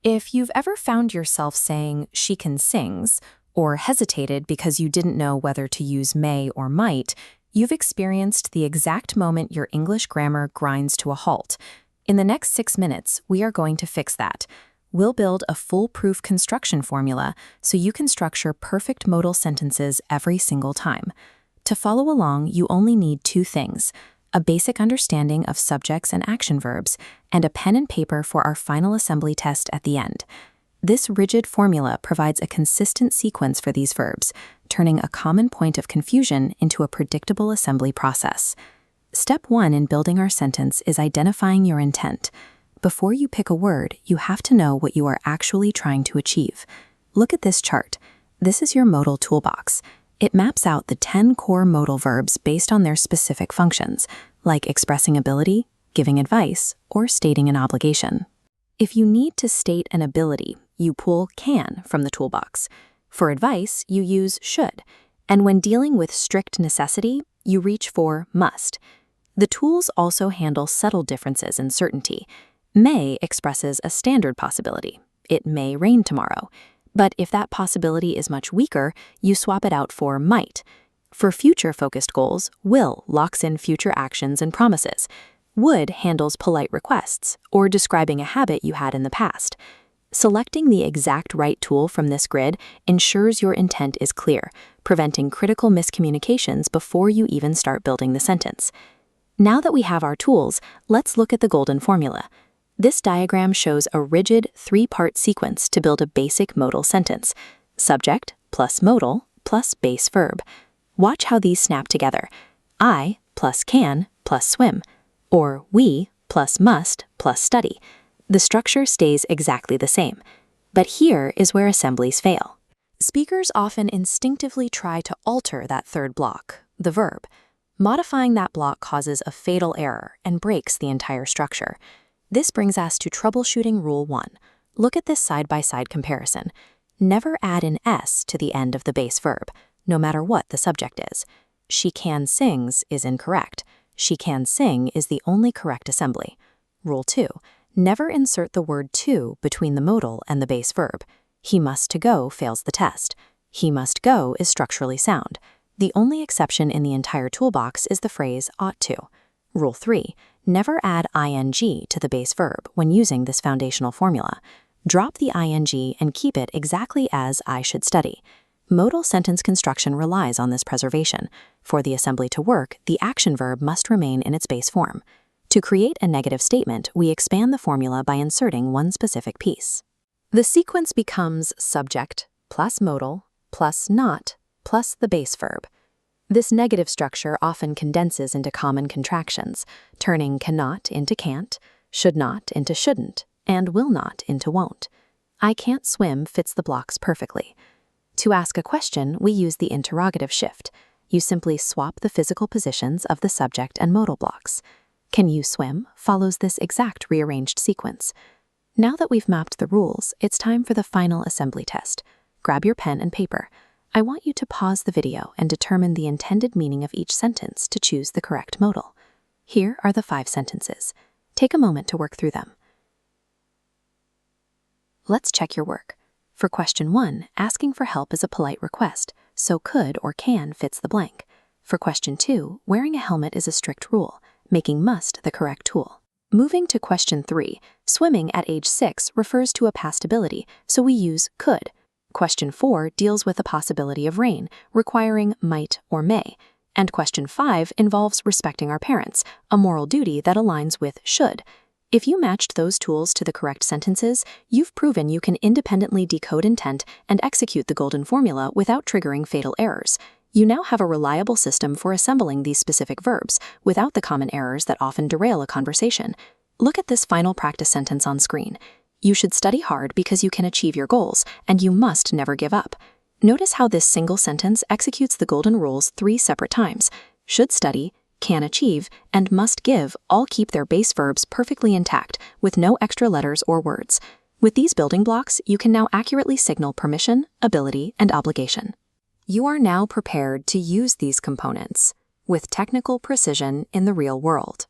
If you've ever found yourself saying she can sings, or hesitated because you didn't know whether to use may or might, you've experienced the exact moment your English grammar grinds to a halt. In the next 6 minutes, we are going to fix that. We'll build a foolproof construction formula so you can structure perfect modal sentences every single time. To follow along, you only need 2 things: a basic understanding of subjects and action verbs, and a pen and paper for our final assembly test at the end. This rigid formula provides a consistent sequence for these verbs, turning a common point of confusion into a predictable assembly process. Step 1 in building our sentence is identifying your intent. Before you pick a word, you have to know what you are actually trying to achieve. Look at this chart. This is your modal toolbox. It maps out the 10 core modal verbs based on their specific functions, like expressing ability, giving advice, or stating an obligation. If you need to state an ability, you pull can from the toolbox. For advice, you use should. And when dealing with strict necessity, you reach for must. The tools also handle subtle differences in certainty. May expresses a standard possibility. It may rain tomorrow. But if that possibility is much weaker, you swap it out for might. For future-focused goals, will locks in future actions and promises. Would handles polite requests, or describing a habit you had in the past. Selecting the exact right tool from this grid ensures your intent is clear, preventing critical miscommunications before you even start building the sentence. Now that we have our tools, let's look at the golden formula. This diagram shows a rigid 3-part sequence to build a basic modal sentence: subject plus modal plus base verb. Watch how these snap together: I plus can plus swim, or we plus must plus study. The structure stays exactly the same. But here is where assemblies fail. Speakers often instinctively try to alter that third block, the verb. Modifying that block causes a fatal error and breaks the entire structure. This brings us to troubleshooting rule 1. Look at this side-by-side comparison. Never add an S to the end of the base verb, no matter what the subject is. She can sings is incorrect. She can sing is the only correct assembly. Rule 2. Never insert the word to between the modal and the base verb. He must to go fails the test. He must go is structurally sound. The only exception in the entire toolbox is the phrase ought to. Rule 3. Never add ing to the base verb when using this foundational formula. Drop the ing and keep it exactly as I should study. Modal sentence construction relies on this preservation. For the assembly to work, the action verb must remain in its base form. To create a negative statement, we expand the formula by inserting one specific piece. The sequence becomes subject plus modal plus not plus the base verb. This negative structure often condenses into common contractions, turning cannot into can't, should not into shouldn't, and will not into won't. I can't swim fits the blocks perfectly. To ask a question, we use the interrogative shift. You simply swap the physical positions of the subject and modal blocks. Can you swim follows this exact rearranged sequence. Now that we've mapped the rules, it's time for the final assembly test. Grab your pen and paper. I want you to pause the video and determine the intended meaning of each sentence to choose the correct modal. Here are the 5 sentences. Take a moment to work through them. Let's check your work. For question 1, asking for help is a polite request, so could or can fits the blank. For question 2, wearing a helmet is a strict rule, making must the correct tool. Moving to question 3, swimming at age 6 refers to a past ability, so we use could. Question 4 deals with the possibility of rain, requiring might or may. And question 5 involves respecting our parents, a moral duty that aligns with should. If you matched those tools to the correct sentences, you've proven you can independently decode intent and execute the golden formula without triggering fatal errors. You now have a reliable system for assembling these specific verbs without the common errors that often derail a conversation. Look at this final practice sentence on screen. You should study hard because you can achieve your goals, and you must never give up. Notice how this single sentence executes the golden rules 3 separate times. Should study, can achieve, and must give all keep their base verbs perfectly intact with no extra letters or words. With these building blocks, you can now accurately signal permission, ability, and obligation. You are now prepared to use these components with technical precision in the real world.